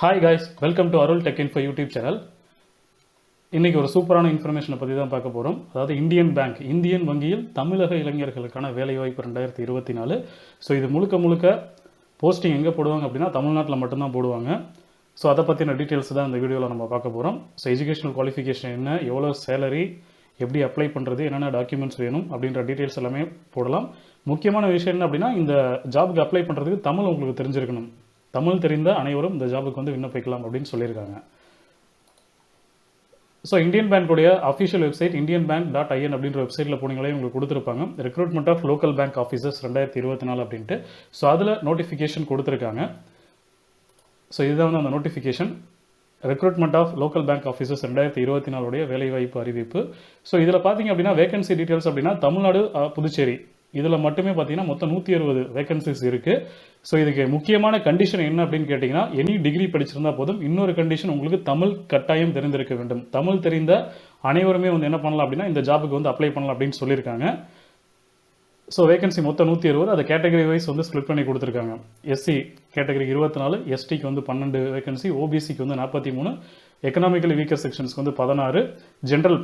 Hi guys, welcome to Arul tech info YouTube channel. இன்றைக்கி ஒரு சூப்பரான இன்ஃபர்மேஷனை பற்றி தான் பார்க்க போகிறோம். அதாவது இந்தியன் வங்கியில் தமிழக இளைஞர்களுக்கான வேலைவாய்ப்பு 2024. ஸோ இது முழுக்க போஸ்டிங் எங்கே போடுவாங்க அப்படின்னா தமிழ்நாட்டில் மட்டும்தான் போடுவாங்க. ஸோ அதை பற்றின டீட்டெயில்ஸ் தான் இந்த வீடியோவில் நம்ம பார்க்க போகிறோம். ஸோ எஜுகேஷனல் குவாலிஃபிகேஷன் என்ன, எவ்வளோ சேலரி, எப்படி அப்ளை பண்ணுறது, என்னென்ன டாக்குமெண்ட்ஸ் வேணும் அப்படின்ற டீட்டெயில்ஸ் எல்லாமே போடலாம். முக்கியமான விஷயம் என்ன அப்படின்னா, இந்த ஜாபுக்கு அப்ளை பண்ணுறதுக்கு தமிழ் உங்களுக்கு தெரிஞ்சிருக்கணும். தமிழ் தெரிந்த அனைவரும் இந்த ஜாபுக்கு வந்து விண்ணப்பிக்கலாம் அப்படின்னு சொல்லியிருக்காங்க. ஸோ இந்தியன் பேங்க்குடைய அஃபிஷியல் வெப்சைட் indianbank.in அப்படின்ற வெப்சைட்டில் போனீங்களே உங்களுக்கு கொடுத்துருப்பாங்க. Recruitment of local bank officers 2024 அப்படின்ட்டு. ஸோ அதில் நோட்டிஃபிகேஷன் கொடுத்துருக்காங்க. ஸோ இதுதான் வந்து அந்த notification. Recruitment of local bank officers 2024 வேலைவாய்ப்பு அறிவிப்பு. ஸோ இதில் பார்த்தீங்க அப்படின்னா வேகன்சி டீட்டெயில்ஸ் அப்படின்னா தமிழ்நாடு, புதுச்சேரி இதில் மட்டுமே பார்த்தீங்கன்னா மொத்தம் 160 வேகன்சிஸ் இருக்குது. ஸோ இதுக்கு முக்கியமான கண்டிஷன் என்ன அப்படின்னு கேட்டிங்கன்னா, எனி டிகிரி படிச்சிருந்தா போதும். இன்னொரு கண்டிஷன், உங்களுக்கு தமிழ் கட்டாயம் தெரிந்திருக்க வேண்டும். தமிழ் தெரிந்த அனைவருமே வந்து என்ன பண்ணலாம் அப்படின்னா இந்த ஜாபுக்கு வந்து அப்ளை பண்ணலாம் அப்படின்னு சொல்லியிருக்காங்க. ஸோ வேகன்சி மொத்தம் 160. அதை கேட்டகரி வைஸ் வந்து ஸ்ப்ளிட் பண்ணி கொடுத்துருக்காங்க. எஸ்சி கேட்டகரிக்கு 24, எஸ்டிக்கு வந்து 12 வேகன்சி, ஓபிசிக்கு வந்து 43, எக்கனாமிக்கலி வீக்கர் செக்ஷன்ஸ்க்கு வந்து 16, ஜென்ரல்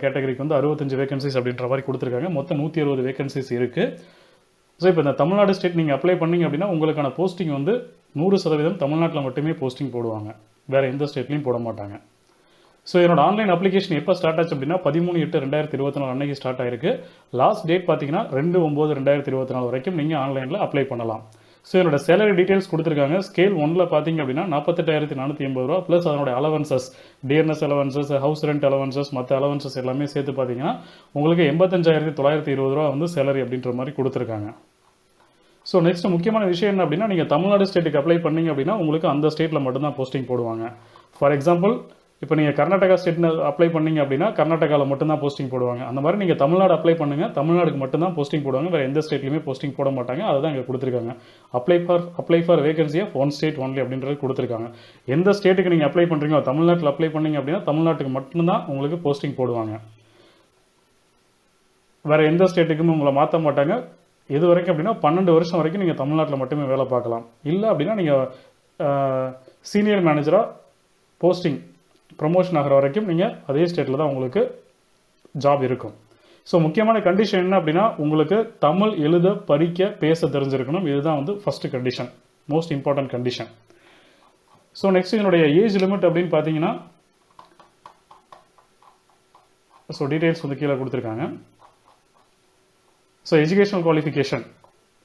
கேட்டகரிக்கு வந்து 65 வேகன்சிஸ் அப்படின்ற மாதிரி கொடுத்துருக்காங்க. மொத்தம் 160 வேகன்சிஸ் இருக்குது. ஸோ இப்போ இந்த தமிழ்நாடு ஸ்டேட் நீங்கள் அப்ளை பண்ணிங்க அப்படின்னா உங்களுக்கான போஸ்டிங் வந்து 100% தமிழ்நாட்டில் மட்டுமே போஸ்டிங் போடுவாங்க. வேறு எந்த ஸ்டேட்லையும் போட மாட்டாங்க. ஸோ என்னோட ஆன்லைன் அப்ளிகேஷன் எப்போ ஸ்டார்ட் ஆச்சு அப்படின்னா 13/8/2024 அன்னைக்கு ஸ்டார்ட் ஆயிருக்கு. லாஸ்ட் டேட் பார்த்தீங்கன்னா 2/9/2024 வரைக்கும் நீங்கள் ஆன்லைனில் அப்ளை பண்ணலாம். ஸோ என்னோட சேலரி டீட்டெயில்ஸ் கொடுத்துருக்காங்க. ஸ்கேல் 1ல் பார்த்தீங்க அப்படின்னா 48,480 ரூபா ப்ளஸ் அதனோட allowances, DNS allowances, house rent allowances, மற்ற அலவன்சஸ் எல்லாமே சேர்த்து பார்த்தீங்கன்னா உங்களுக்கு 85,920 ரூபா வந்து சேலரி அப்படின்ற மாதிரி கொடுத்துருக்காங்க. ஸோ நெக்ஸ்ட் முக்கியமான விஷயம் என்ன அப்படின்னா, நீங்கள் தமிழ்நாடு ஸ்டேட்டுக்கு அப்ளை பண்ணீங்க அப்படின்னா உங்களுக்கு அந்த ஸ்டேட்டில் மட்டும்தான் போஸ்டிங் போடுவாங்க. ஃபார் எக்ஸாம்பிள், இப்போ நீங்கள் கர்நாடகா ஸ்டேட்னு அப்ளை பண்ணீங்க அப்படின்னா கர்நாடகாவில் மட்டும்தான் போஸ்டிங் போடுவாங்க. அந்த மாதிரி நீங்கள் தமிழ்நாடு அப்ளை பண்ணுங்கள், தமிழ்நாடுக்கு மட்டும்தான் போஸ்டிங் போடுவாங்க. வேறு எந்த ஸ்டேட்லையுமே போஸ்டிங் போட மாட்டாங்க. அதை தான் இங்கே கொடுத்துருக்காங்க. Apply for vacancy of one state only அப்படின்றது கொடுத்துருக்காங்க. எந்த ஸ்டேட்டுக்கு நீங்கள் அப்ளை பண்ணுறீங்களோ, தமிழ்நாட்டில் அப்ளை பண்ணீங்க அப்படின்னா தமிழ்நாட்டுக்கு மட்டும்தான் உங்களுக்கு போஸ்டிங் போடுவாங்க. வேறு எந்த ஸ்டேட்டுக்குமே உங்களை மாற்ற மாட்டாங்க. எது வரைக்கும் அப்படின்னா 12 வருஷம் வரைக்கும் நீங்கள் தமிழ்நாட்டில் மட்டுமே வேலை பார்க்கலாம். இல்லை அப்படின்னா நீங்கள் சீனியர் மேனேஜராக போஸ்டிங் ப்ரமோஷன் ஆகிற வரைக்கும் நீங்கள் அதே ஸ்டேட்டில் தான் உங்களுக்கு ஜாப் இருக்கும். ஸோ முக்கியமான கண்டிஷன் என்ன அப்படின்னா, உங்களுக்கு தமிழ் எழுத, படிக்க, பேச தெரிஞ்சிருக்கணும். இதுதான் வந்து first condition, most important condition. So next என்னுடைய ஏஜ் லிமிட் அப்படின்னு பார்த்தீங்கன்னா, ஸோ டீட்டெயில்ஸ் வந்து கீழே கொடுத்துருக்காங்க. So educational qualification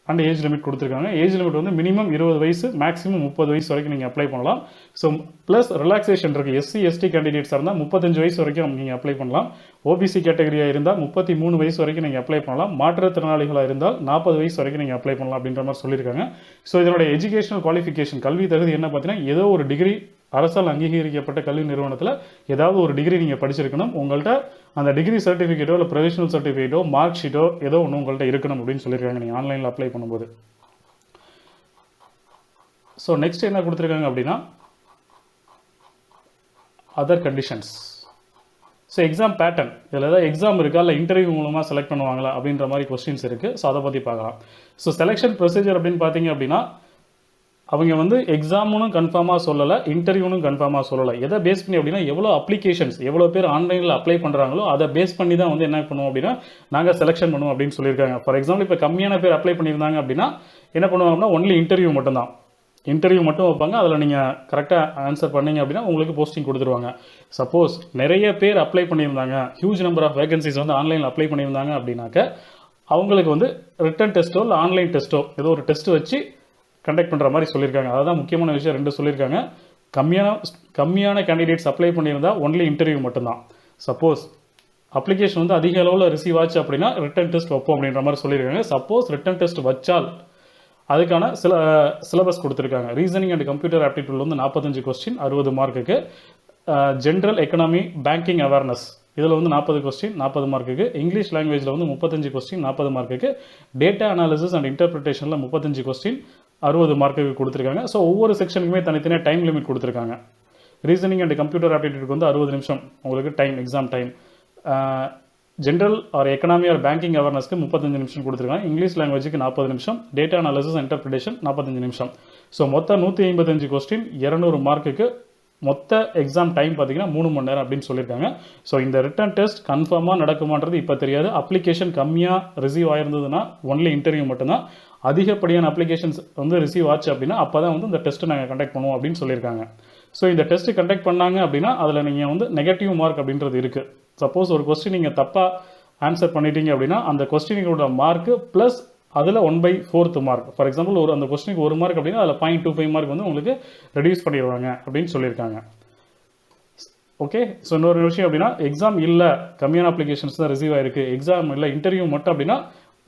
and age limit கொடுத்துருக்காங்க. ஏஜ் லிமிட் வந்து மினிமம் 20 வயசு, மேக்ஸிமம் 30 வயசு வரைக்கும் நீங்கள் அப்ளை பண்ணலாம். ஸோ ப்ளஸ் ரிலாக்ஸேஷன் இருக்குது. எஸ்சி எஸ்டி கேண்டிடேட்ஸாக இருந்தால் 35 வயசு வரைக்கும் நீங்கள் அப்ளை பண்ணலாம். ஓபிசி கேட்டகரியாக இருந்தால் 33 வயசு வரைக்கும் நீங்கள் அப்ளை பண்ணலாம். மாற்றுத்திறனாளிகளாக இருந்தால் 40 வயசு வரைக்கும் நீங்கள் அப்ளை பண்ணலாம் அப்படின்ற மாதிரி சொல்லியிருக்காங்க. ஸோ இதனுடைய எஜுகேஷனல் குவாலிஃபிகேஷன், கல்வி தகுதி என்ன பார்த்தீங்கன்னா, ஏதோ ஒரு டிகிரி, அரசால் அங்கீகரிக்கப்பட்ட கல்வி நிறுவனத்தில் ஏதாவது ஒரு டிகிரி நீங்கள் படிச்சிருக்கணும். உங்கள்கிட்ட அந்த டிகிரி சர்டிஃபிகேட்டோ இல்லை ப்ரொவிஷனல் சர்டிஃபிகேட்டோ மார்க் ஷீட்டோ ஏதோ ஒன்று உங்கள்கிட்ட இருக்கணும் அப்படின்னு சொல்லியிருக்காங்க நீங்கள் ஆன்லைனில் அப்ளை பண்ணும்போது. ஸோ நெக்ஸ்ட் என்ன கொடுத்துருக்காங்க அப்படின்னா, other conditions. So exam pattern, இதில் ஏதாவது எக்ஸாம் இருக்கா இல்லை இன்டர்வியூ மூலமாக செலக்ட் பண்ணுவாங்களா அப்படின்ற மாதிரி கொஸ்டின்ஸ் இருக்குது. ஸோ அதை பற்றி பார்க்கலாம். ஸோ செலெக்ஷன் ப்ரொசீஜர் அப்படின்னு பார்த்தீங்க அப்படின்னா, அவங்க வந்து எக்ஸாம்னு கன்ஃபார்மாக சொல்லலை, இன்டர்வியூனும் கன்ஃபார்மாக சொல்லலை. எதை பேஸ் பண்ணி அப்படின்னா, எவ்வளோ அப்ளிகேஷன்ஸ், எவ்வளோ பேர் ஆன்லைனில் அப்ளை பண்ணுறாங்களோ அதை பேஸ் பண்ணி தான் வந்து என்ன பண்ணுவோம் அப்படின்னா நாங்கள் செலெக்ஷன் பண்ணுவோம் அப்படின்னு சொல்லியிருக்காங்க. ஃபார் எக்ஸாம்பிள், இப்போ கம்மியான பேர் அப்ளை பண்ணியிருந்தாங்க அப்படின்னா என்ன பண்ணுவாங்கன்னா, ஒன்லி இன்டர்வியூ மட்டும்தான், இன்டர்வியூ மட்டும் வைப்பாங்க. அதில் நீங்கள் கரெக்டாக ஆன்சர் பண்ணீங்க அப்படின்னா உங்களுக்கு போஸ்டிங் கொடுத்துருவாங்க. சப்போஸ் நிறைய பேர் அப்ளை பண்ணியிருந்தாங்க, ஹியூஜ் நம்பர் ஆஃப் வேகன்சிஸ் வந்து ஆன்லைனில் அப்ளை பண்ணியிருந்தாங்க அப்படின்னாக்க அவங்களுக்கு வந்து ரிட்டன் டெஸ்ட்டோ இல்லை ஆன்லைன் டெஸ்ட்டோ ஏதோ ஒரு டெஸ்ட் வச்சு கண்டக்ட் பண்ணுற மாதிரி சொல்லியிருக்காங்க. அதான் முக்கியமான விஷயம், ரெண்டு சொல்லியிருக்காங்க. கம்மியான கேண்டிடேட்ஸ் அப்ளை பண்ணியிருந்தால் ஒன்லி இன்டர்வியூ மட்டும்தான். சப்போஸ் அப்ளிகேஷன் வந்து அதிக அளவில் ரிசீவ் ஆச்சு அப்படின்னா ரிட்டன் டெஸ்ட் வைப்போம் அப்படின்ற மாதிரி சொல்லியிருக்காங்க. சப்போஸ் ரிட்டன் டெஸ்ட் வச்சால் அதுக்கான சிலபஸ் கொடுத்துருக்காங்க. ரீசனிங் அண்ட் கம்ப்யூட்டர் ஆப்டிடியூட் வந்து 45 கொஸ்டின் 60 மார்க்குக்கு. ஜென்ரல் எக்கனாமி, பேங்கிங் அவேர்னஸ் இதில் வந்து 40 கொஸ்டின் 40 மார்க்குக்கு. இங்கிலீஷ் லாங்குவேஜில் வந்து 35 கொஸ்டின் 40 மார்க்குக்கு. டேட்டா அனாலிசிஸ் அண்ட் இன்டர்பிரிட்டேஷனில் 35 கொஸ்டின் 60 மார்க்குக்கு கொடுத்துருக்காங்க. ஸோ ஒவ்வொரு செக்ஷனுக்குமே தனித்தனியாக டைம் லிமிட் கொடுத்துருக்காங்க. ரீசனிங் அண்ட் கம்ப்யூட்டர் ஆப்டிடியூட்க்கு வந்து 60 நிமிஷம் உங்களுக்கு time, exam time. General or economy or banking அவேர்னஸ்க்கு 35 நிமிஷம் கொடுத்துருக்காங்க. இங்கிலீஷ் லாங்குவேஜுக்கு 40 நிமிஷம். டேட்டா அனாலிசிஸ் இன்டர்பிரிட்டேஷன் 45 நிமிஷம். ஸோ மொத்தம் 155 கொஸ்டின் 200 மார்க்குக்கு மொத்த எக்ஸாம் டைம் பார்த்தீங்கன்னா 3 மணி நேரம் அப்படின்னு சொல்லியிருக்காங்க. ஸோ இந்த ரிட்டன் டெஸ்ட் கன்ஃபார்மாக நடக்குமான்றது இப்போ தெரியாது. அப்ளிகேஷன் கம்மியாக ரிசீவ் ஆயிருந்ததுன்னா ஒன்லி இன்டர்வியூ மட்டும்தான். அதிகப்படியான அப்ளிகேஷன்ஸ் வந்து ரிசீவ் ஆச்சு அப்படின்னா அப்போ தான் வந்து இந்த டெஸ்ட்டு நாங்கள் கண்டக்ட் பண்ணுவோம் அப்படின்னு சொல்லியிருக்காங்க. ஸோ இந்த டெஸ்ட்டு கண்டக்ட் பண்ணாங்க அப்படின்னா அதில் நீங்கள் வந்து நெகட்டிவ் மார்க் அப்படின்றது இருக்குது. சப்போஸ் ஒரு கொஸ்டின் நீங்கள் தப்பாக ஆன்சர் பண்ணிட்டீங்க அப்படின்னா அந்த கொஸ்டினோட மார்க்கு ப்ளஸ் அதில் 1/4 மார்க். ஃபார் எக்ஸாம்பிள் அந்த கொஸ்டினுக்கு 1 மார்க் அப்படின்னா அதில் 0.25 மார்க் வந்து உங்களுக்கு ரெடியூஸ் பண்ணிடுவாங்க அப்படின்னு சொல்லியிருக்காங்க. ஓகே, ஸோ இன்னொரு விஷயம் அப்படின்னா எக்ஸாம் இல்லை, கம்மியான அப்ளிகேஷன்ஸ் தான் ரிசீவ் ஆயிருக்கு, எக்ஸாம் இல்லை இன்டர்வியூ மட்டும் அப்படின்னா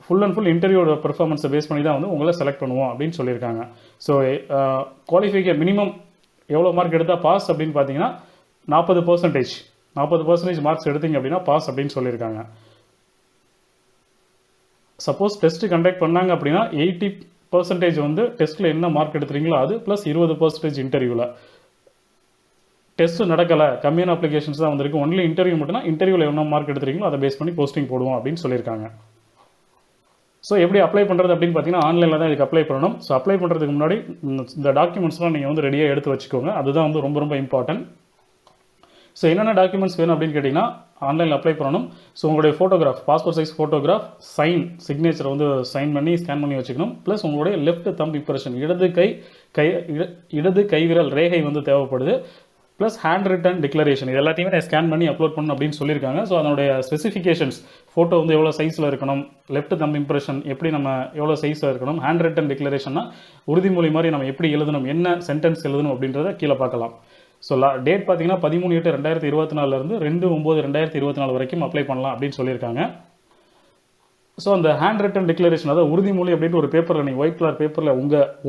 ஃபுல் அண்ட் ஃபுல் இன்டர்வியூட பெர்ஃபார்மன்ஸை பேஸ் பண்ணி தான் வந்து உங்களை செலக்ட் பண்ணுவோம் அப்படின்னு சொல்லியிருக்காங்க. ஸோ குவாலிஃபிகேஷன் மினிமம் எவ்வளோ மார்க் எடுத்தால் பாஸ் அப்படின்னு பார்த்தீங்கன்னா 40% மார்க்ஸ் எடுத்தீங்க அப்படின்னா பாஸ் அப்படின்னு சொல்லியிருக்காங்க. சப்போஸ் டெஸ்ட் கண்டக்ட் பண்ணாங்க அப்படின்னா 80% வந்து டெஸ்ட்டில் என்ன மார்க் எடுத்துறீங்களோ அது ப்ளஸ் 20% இன்டர்வியூவில். டெஸ்ட் நடக்கலை, கம்மியான அப்ளிகேஷன்ஸ் தான் வந்திருக்கு, ஒன்லி இன்டர்வியூ மட்டும்னா இன்டர்வியூவில் என்ன மார்க் எடுத்துறீங்களோ அதை பேஸ் பண்ணி போஸ்டிங் போடுவோம் அப்படின்னு சொல்லியிருக்காங்க. ஸோ எப்படி அப்ளை பண்ணுறது அப்படின்னு பார்த்தீங்கன்னா ஆன்லைனில் தான் இதுக்கு அப்ளை பண்ணணும். ஸோ அப்ளை பண்ணுறதுக்கு முன்னாடி இந்த டாக்குமெண்ட்ஸ்லாம் நீங்கள் வந்து ரெடியாக எடுத்து வச்சுக்கோங்க. அதுதான் வந்து ரொம்ப ரொம்ப இம்பார்ட்டன்ட். ஸோ என்னென்ன டாக்குமெண்ட்ஸ் வேணும் அப்படின்னு கேட்டிங்கன்னா ஆன்லைனில் அப்ளை பண்ணணும். ஸோ உங்களுடைய photograph, passport size photograph, signature வந்து சைன் பண்ணி ஸ்கேன் பண்ணி வச்சுக்கணும். ப்ளஸ் உங்களுடைய லெஃப்ட் தம்ப் இம்ப்ரெஷன், இடது கைவிரல் ரேகை வந்து தேவைப்படுது. ப்ளஸ் ஹேண்ட் ரிட்டன் டிக்ளரேஷன், இது எல்லாத்தையுமே ஸ்கேன் பண்ணி அப்லோட் பண்ணணும் அப்படின்னு சொல்லியிருக்காங்க. ஸோ அதனுடைய ஸ்பெசிஃபிகேஷன்ஸ், ஃபோட்டோ வந்து எவ்வளோ சைஸில் இருக்கணும், லெஃப்ட் தம்ப் இம்ப்ரெஷன் எப்படி நம்ம எவ்வளோ சைஸில் இருக்கணும், ஹேண்ட் ரிட்டன் டிக்ளரேஷன்னா உறுதிமொழி மாதிரி நம்ம எப்படி எழுதணும், என்ன சென்டென்ஸ் எழுதணும் அப்படின்றத கீழே பார்க்கலாம். ஸோ டேட் பார்த்தீங்கன்னா 13/8/2024 2/9/2024 வரைக்கும் அப்ளை பண்ணலாம் அப்படின்னு சொல்லியிருக்காங்க. ஸோ அந்த ஹேண்ட் ரிட்டன் டிக்ளரேஷன், அதாவது உறுதிமொழி அப்படின்ட்டு ஒரு பேப்பரில் நீங்கள் ஒயிட் கலர் பேப்பரில்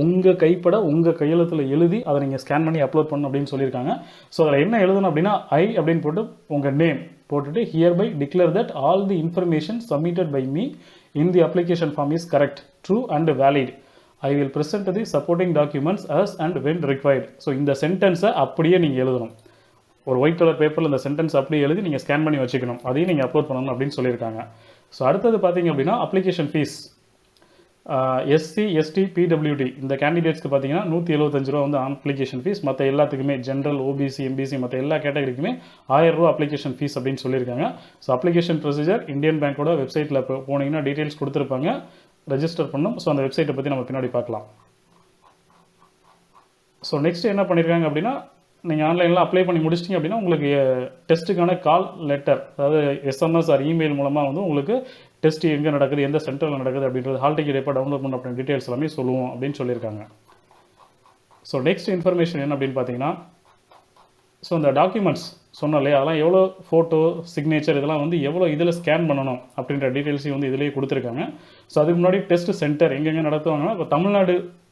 உங்கள் கைப்பட உங்கள் கையெழுத்தில் எழுதி அதை நீங்கள் ஸ்கேன் பண்ணி அப்லோட் பண்ணணும் அப்படின்னு சொல்லியிருக்காங்க. ஸோ அதில் என்ன எழுதணும் அப்படின்னா ஐ அப்படின்னு போட்டு உங்கள் நேம் போட்டுட்டு here by declare that all the information submitted by me in the application form is correct, true and valid. I will present the supporting documents as and when required. So இந்த சென்டென்ஸை அப்படியே நீங்கள் எழுதணும். ஒரு white colour பேப்பரில் இந்த sentence அப்படியே எழுதி நீங்கள் ஸ்கேன் பண்ணி வச்சுக்கணும், அதையும் நீங்கள் அப்லோட் பண்ணணும் அப்படின்னு சொல்லியிருக்காங்க. ஸோ அடுத்தது பார்த்தீங்க அப்படின்னா அப்ளிகேஷன் ஃபீஸ், எஸ்சி எஸ்டி பிடபிள்யூடி இந்த கேண்டிடேட்ஸ்க்கு பார்த்தீங்கன்னா 175 ரூபா வந்து அப்ளிகேஷன் ஃபீஸ். மற்ற எல்லாத்துக்குமே ஜென்ரல், ஓபிசி, எம்பிசி மற்ற எல்லா கேட்டகரிக்குமே 1000 ரூபா அப்ளிகேஷன் ஃபீஸ் அப்படின்னு சொல்லியிருக்காங்க. ஸோ அப்ளிகேஷன் ப்ரொசீஜர் இந்தியன் பேங்கோட வெப்சைட்டில் போனீங்கன்னா டீட்டெயில்ஸ் கொடுத்துருப்பாங்க, ரெஜிஸ்டர் பண்ணணும். ஸோ அந்த வெப்சைட்டை பற்றி நம்ம பின்னாடி பார்க்கலாம். ஸோ நெக்ஸ்ட் என்ன பண்ணியிருக்காங்க அப்படின்னா நீங்கள் ஆன்லைனில் அப்ளை பண்ணி முடிச்சிட்டிங்க அப்படின்னா உங்களுக்கு டெஸ்ட்டுக்கான கால் லெட்டர், அதாவது எஸ்எம்எஸ் ஆர் இமெயில் மூலமாக வந்து உங்களுக்கு டெஸ்ட் எங்கே நடக்குது, எந்த சென்டரில் நடக்குது அப்படின்றது, ஹால் டிக்கெட் எப்போ டவுன்லோட் பண்ண அப்படின்னு டீட்டெயில்ஸ் எல்லாமே சொல்லுவோம் அப்படின்னு சொல்லியிருக்காங்க. ஸோ நெக்ஸ்ட் இன்ஃபர்மேஷன் என்ன அப்படின்னு பார்த்தீங்கன்னா, ஸோ இந்த டாக்குமெண்ட்ஸ் சொன்னோம் இல்லையா, அதெல்லாம் எவ்வளோ ஃபோட்டோ, சிக்னேச்சர் இதெல்லாம் வந்து எவ்வளோ இதில் ஸ்கேன் பண்ணணும் அப்படின்ற டீட்டெயில்ஸையும் வந்து இதிலேயே கொடுத்துருக்காங்க. ஸோ அதுக்கு முன்னாடி டெஸ்ட் சென்டர் எங்கெங்கே நடத்துவாங்கன்னா, இப்போ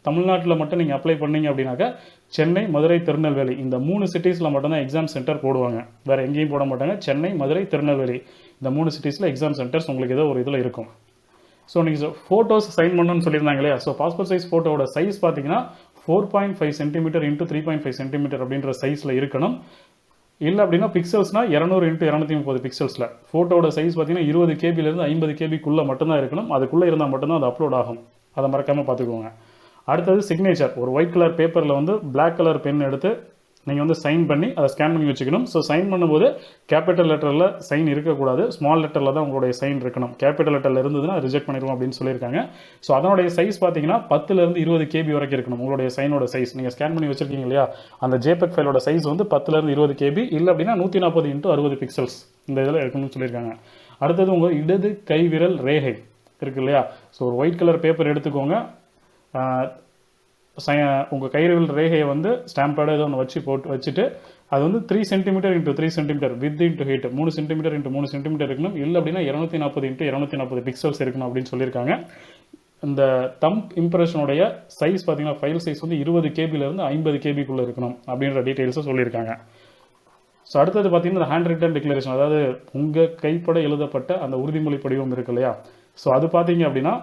தமிழ்நாட்டில் மட்டும் நீங்கள் அப்ளை பண்ணீங்க அப்படின்னாக்கா சென்னை, மதுரை, திருநெல்வேலி இந்த 3 சிட்டிஸில் மட்டும்தான் எக்ஸாம் சென்டர் போடுவாங்க, வேறு எங்கேயும் போட மாட்டாங்க. சென்னை, மதுரை, திருநெல்வேலி இந்த 3 சிட்டிஸில் எக்ஸாம் சென்டர்ஸ் உங்களுக்கு ஏதோ ஒரு இதில் இருக்கும். ஸோ நீங்கள் ஃபோட்டோஸ் சைன் பண்ணணும்னு சொல்லியிருந்தாங்க இல்லையா, ஸோ பாஸ்போர்ட் சைஸ் ஃபோட்டோட சைஸ் பார்த்தீங்கன்னா 4.5 சென்டிமீட்டர் இன்ட்டு 3.5 சென்டிமீட்டர் அப்படின்ற சைஸில் இருக்கணும். இல்லை அப்படின்னா பிக்சல்ஸ்னால் 200 × 230 பிக்சல்ஸில். ஃபோட்டோட சைஸ் பார்த்தீங்கன்னா 20 கேபிலேருந்து 50 கேபிக்குள்ளே மட்டும்தான் இருக்கணும், அதுக்குள்ளே இருந்தால் மட்டும்தான் அது அப்லோட் ஆகும், அதை மறக்காமல் பார்த்துக்கோங்க. அடுத்தது சிக்னேச்சர், ஒரு ஒயிட் கலர் பேப்பரில் வந்து பிளாக் கலர் பென் எடுத்து நீங்கள் வந்து சைன் பண்ணி அதை ஸ்கேன் பண்ணி வச்சுக்கணும். ஸோ சைன் பண்ணும்போது கேபிட்டல் லெட்டரில் சைன் இருக்கக்கூடாது, ஸ்மால் லெட்டரில் தான் உங்களுடைய சைன் இருக்கணும். கேபிட்டல் லெட்டரில் இருந்ததுன்னா ரிஜெக்ட் பண்ணிடுவோம் அப்படின்னு சொல்லியிருக்காங்க. ஸோ அதனுடைய சைஸ் பார்த்தீங்கன்னா 10 20 கேபி வரைக்கும் இருக்கணும் உங்களுடைய சைனோட சைஸ். நீங்கள் ஸ்கேன் பண்ணி வச்சிருக்கீங்க இல்லையா, அந்த ஜேபெக் ஃபைலோட சைஸ் வந்து 10 20 கேபி, இல்லை அப்படின்னா 140 × 60 பிக்சல்ஸ் இந்த இதில் இருக்கணும்னு சொல்லியிருக்காங்க. அடுத்தது உங்கள் இடது கைவிரல் ரேகை இருக்கு இல்லையா, ஸோ ஒரு ஒயிட் கலர் பேப்பர் எடுத்துக்கோங்க, உங்கள் கைவிரல் ரேகையை வந்து ஸ்டாம்பேடாக ஏதோ ஒன்று வச்சுட்டு அது வந்து 3 centimetre × 3 centimetre width into height 3 centimetre × 3 centimetre இருக்கணும், இல்லை அப்படின்னா 240 × 240 பிக்சல்ஸ் இருக்கணும் அப்படின்னு சொல்லியிருக்காங்க. இந்த தம்ப் இம்ப்ரெஷனுடைய சைஸ் பார்த்தீங்கன்னா ஃபைல் சைஸ் வந்து 20 கேபிலேருந்து 50 கேபிக்குள்ளே இருக்கணும் அப்படின்ற டீட்டெயில்ஸை சொல்லியிருக்காங்க. ஸோ அடுத்தது பார்த்தீங்கன்னா ஹேண்ட் ரிட்டன் டிக்ளரேஷன், அதாவது உங்கள் கைப்பட எழுதப்பட்ட அந்த உறுதிமொழி படிவம் இருக்கு இல்லையா, ஸோ அது பார்த்தீங்க அப்படின்னா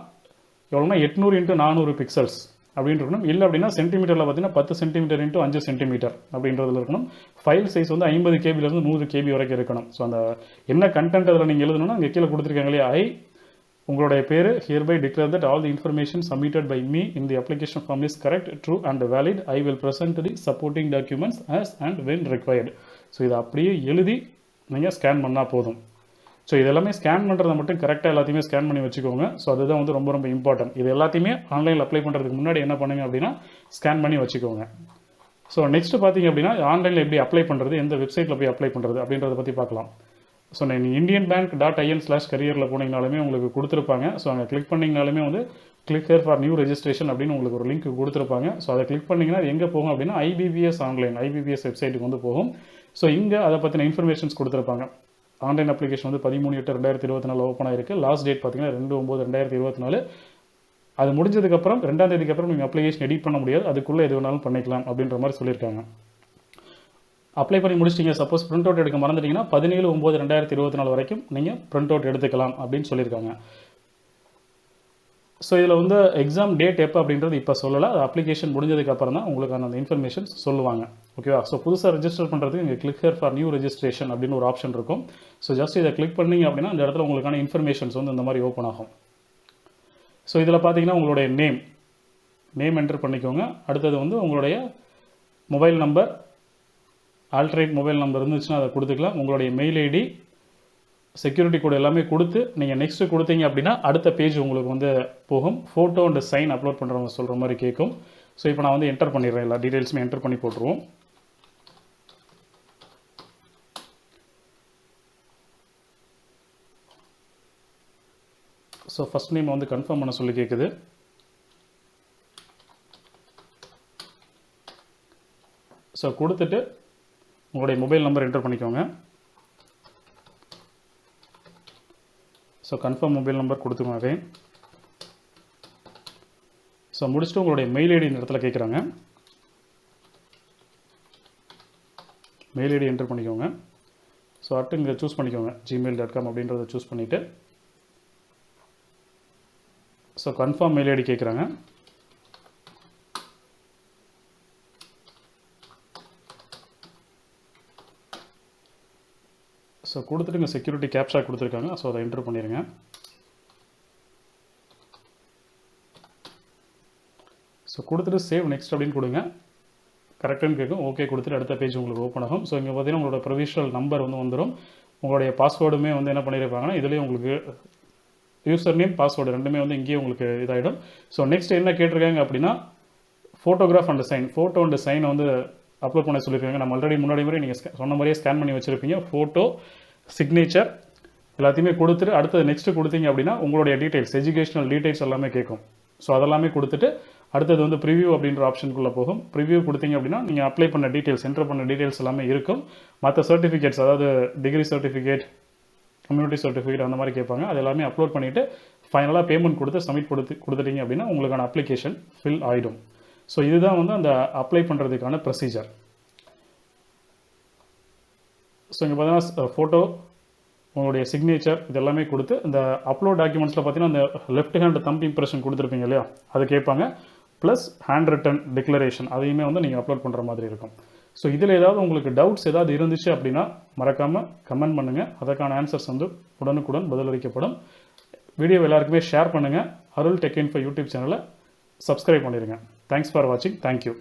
எவ்வளோனா 800 × 400 பிக்சல்ஸ் அப்படின்னு இருக்கணும். இல்லை அப்படின்னா சென்டிமீட்டரில் பார்த்தீங்கன்னா 10 சென்டிமீட்டர் × 5 சென்டிமீட்டர் அப்படின்றதுல இருக்கணும். ஃபைல் சைஸ் வந்து 50 கேபிலேருந்து 100 கேபி வரைக்கும் இருக்கணும். ஸோ அந்த என்ன கண்டென்ட் அதில் நீங்கள் எழுதணும்னா அங்கே கீழே கொடுத்துருக்காங்க இல்லையா, ஐ உங்களுடைய பேர் hereby declare that all the information submitted by me in the application form is correct, true and valid. I will present the supporting documents as and when required. So இதை அப்படியே எழுதி நீங்கள் ஸ்கேன் பண்ணால் போதும். ஸோ இது எல்லாமே scan பண்ணுறதை மட்டும் கரெக்டாக எல்லாத்தையுமே ஸ்கேன் பண்ணி வச்சுக்கோங்க. ஸோ அதுதான் வந்து ரொம்ப ரொம்ப இம்பார்ட்டன்ட். இது எல்லாத்தையுமே ஆன்லைனில் அப்ளை பண்ணுறதுக்கு முன்னாடி என்ன பண்ணுங்க அப்படின்னா ஸ்கேன் பண்ணி வச்சுக்கோங்க. ஸோ நெக்ஸ்ட் பார்த்தீங்க அப்படின்னா ஆன்லைனில் எப்படி அப்ளை பண்ணுறது, எந்த வெப்சைட்டில் போய் அப்ளை பண்ணுறது அப்படின்றத பற்றி பார்க்கலாம். ஸோ நீங்கள் indianbank.in/career போனீங்கனாலுமே உங்களுக்கு கொடுத்துருப்பாங்க. ஸோ அங்கே கிளிக் பண்ணிங்கனாலுமே வந்து click here for new registration அப்படின்னு உங்களுக்கு ஒரு லிங்க் கொடுத்துருப்பாங்க. ஸோ அதை கிளிக் பண்ணிங்கன்னா எங்கே போகும் அப்படின்னா IBPS ஆன்லைன் IBPS வெப்சைட்டுக்கு வந்து போகும். ஸோ இங்கே அதை பற்றின இன்ஃபர்மேஷன்ஸ் கொடுத்துருப்பாங்க. ஆன்லைன் அப்ளிகேஷன் வந்து 13/8/2024 ஓப்பன் ஆயிருக்கு. லாஸ்ட் டேட் பார்த்தீங்கன்னா 2/9/2024. அது முடிஞ்சதுக்கப்புறம் 2ஆம் தேதிக்கு அப்புறம் நீங்கள் அப்ளிகேஷன் எடிட் பண்ண முடியாது. அதுக்குள்ளே எது வேணாலும் பண்ணிக்கலாம் அப்படின்ற மாதிரி சொல்லியிருக்காங்க. அப்ளை பண்ணி முடிச்சிட்டிங்க, சப்போஸ் பிரிண்ட் அவுட் எடுக்க மறந்துட்டிங்கன்னா 17/9/2024 வரைக்கும் நீங்கள் பிரிண்ட் அவுட் எடுத்துக்கலாம் அப்படின்னு சொல்லியிருக்காங்க. ஸோ இதில் வந்து எக்ஸாம் டேட் எப்போ அப்படின்றது இப்போ சொல்லலை. அது அப்ளிகேஷன் முடிஞ்சதுக்கு அப்புறம் தான் உங்களுக்கான அந்த இன்ஃபர்மேஷன்ஸ் சொல்லுவாங்க. ஓகேவா? ஸோ புதுசாக ரெஜிஸ்டர் பண்ணுறதுக்கு இங்கே click here for new registration அப்படின்னு ஒரு ஆப்ஷன் இருக்கும். ஸோ ஜஸ்ட் இதை கிளிக் பண்ணிங்க அப்படின்னா இந்த இடத்துல உங்களுக்கான இன்ஃபர்மேஷன்ஸ் வந்து இந்த மாதிரி ஓப்பன் ஆகும். ஸோ இதில் பார்த்தீங்கன்னா உங்களுடைய நேம் என்டர் பண்ணிக்கோங்க. அடுத்தது வந்து உங்களுடைய mobile number, alternate mobile number இருந்துச்சுன்னா அதை கொடுத்துக்கலாம். உங்களுடைய மெயில் ஐடி, செக்யூரிட்டி கோட் எல்லாமே கொடுத்து நீங்கள் நெக்ஸ்ட்டு கொடுத்தீங்க அப்படின்னா அடுத்த பேஜ் உங்களுக்கு வந்து போகும். ஃபோட்டோ அண்ட் சைன் அப்லோட் பண்ணுறவங்க சொல்கிற மாதிரி கேட்கும். ஸோ இப்போ நான் வந்து என்டர் பண்ணிடுறேன், எல்லா டீட்டெயில்ஸுமே என்டர் பண்ணி போட்டுருவோம். ஸோ ஃபஸ்ட் நேம் வந்து கன்ஃபார்ம் பண்ண சொல்லி கேட்குது. ஸோ கொடுத்துட்டு உங்களுடைய மொபைல் நம்பர் என்டர் பண்ணிக்கோங்க. ஸோ கன்ஃபார்ம் மொபைல் நம்பர் கொடுத்துக்கோங்க. ஸோ முடிச்சுட்டு உங்களுடைய மெயில் ஐடி இந்த இடத்துல கேட்குறாங்க. மெயில் ஐடி என்டர் பண்ணிக்கோங்க. ஸோ அடுத்து இங்கே சூஸ் பண்ணிக்கோங்க gmail.com அப்படின்றத சூஸ் பண்ணிவிட்டு ஸோ கன்ஃபார்ம் மெயில் ஐடி கேட்குறாங்க. ஸோ கொடுத்துட்டு இங்கே செக்யூரிட்டி கேப்சா கொடுத்துருக்காங்க. ஸோ அதை என்டர் பண்ணிடுங்க. ஸோ கொடுத்துட்டு சேவ் நெக்ஸ்ட் அப்படின்னு கொடுங்க. கரெக்டுன்னு கேட்கும். ஓகே கொடுத்துட்டு அடுத்த பேஜ் உங்களுக்கு ஓப்பன் ஆகும். ஸோ இங்கே பார்த்தீங்கன்னா உங்களோட ப்ரொவிஷனல் நம்பர் வந்து வந்துடும். உங்களுடைய பாஸ்வேர்டுமே வந்து என்ன பண்ணியிருப்பாங்கன்னா இதுலேயே உங்களுக்கு யூசர் நேம், பாஸ்வேர்டு ரெண்டுமே வந்து இங்கேயே உங்களுக்கு இதாகிடும். ஸோ நெக்ஸ்ட் என்ன கேட்டிருக்காங்க அப்படின்னா photograph and sign. Photo and சைனை வந்து அப்லோட் பண்ண சொல்லியிருக்காங்க. நம்ம ஆல்ரெடி முன்னாடி முறை நீங்கள் சொன்ன மாதிரியே ஸ்கேன் பண்ணி வச்சுருப்பீங்க. ஃபோட்டோ, சிக்னேச்சர் எல்லாத்தையுமே கொடுத்துட்டு அடுத்தது நெக்ஸ்ட்டு கொடுத்தீங்க அப்படின்னா உங்களுடைய டீட்டெயில்ஸ், எஜுகேஷனல் டீட்டெயில்ஸ் எல்லாமே கேட்கும். ஸோ அதெல்லாமே கொடுத்துட்டு அடுத்தது வந்து ப்ரிவியூ அப்படின்ற ஆப்ஷனுக்குள்ளே போகும். ப்ரிவியூ கொடுத்தீங்க அப்படின்னா நீங்கள் அப்ளை பண்ண டீட்டெயில்ஸ், என்டர் பண்ண டீட்டெயில்ஸ் எல்லாமே இருக்கும். மற்ற சர்டிஃபிகேட்ஸ், அதாவது டிகிரி சர்டிஃபிகேட், கம்யூனிட்டி சர்டிஃபிகேட் அந்த மாதிரி கேட்பாங்க. அது எல்லாமே அப்லோட் பண்ணிவிட்டு ஃபைனலாக பேமெண்ட் கொடுத்து சப்மிட் கொடுத்துட்டீங்க அப்படின்னா உங்களுக்கான அப்ளிகேஷன் ஃபில் ஆகிடும். ஸோ இதுதான் வந்து அந்த அப்ளை பண்ணுறதுக்கான ப்ரொசீஜர். ஸோ இங்கே பார்த்தீங்கன்னா ஃபோட்டோ, உங்களுடைய சிக்னேச்சர் இதெல்லாமே கொடுத்து இந்த அப்லோட் டாக்குமெண்ட்ஸில் பார்த்தீங்கன்னா அந்த லெஃப்ட் ஹேண்ட் தம்ப் இம்ப்ரெஷன் கொடுத்துருப்பீங்க இல்லையா, அது கேட்பாங்க. ப்ளஸ் ஹேண்ட் ரிட்டன் டிக்ளரேஷன் அதையுமே வந்து நீங்கள் அப்லோட் பண்ணுற மாதிரி இருக்கும். ஸோ இதில் ஏதாவது உங்களுக்கு டவுட்ஸ் ஏதாவது இருந்துச்சு அப்படின்னா மறக்காமல் கமெண்ட் பண்ணுங்கள். அதற்கான ஆன்சர்ஸ் வந்து உடனுக்குடன் பதிலளிக்கப்படும். வீடியோ எல்லாருக்குமே ஷேர் பண்ணுங்கள். அருள் டெக் இன்ஃபோ யூடியூப் சேனலை சப்ஸ்கிரைப் பண்ணிடுங்க. தேங்க்ஸ் ஃபார் வாட்சிங். தேங்க்யூ.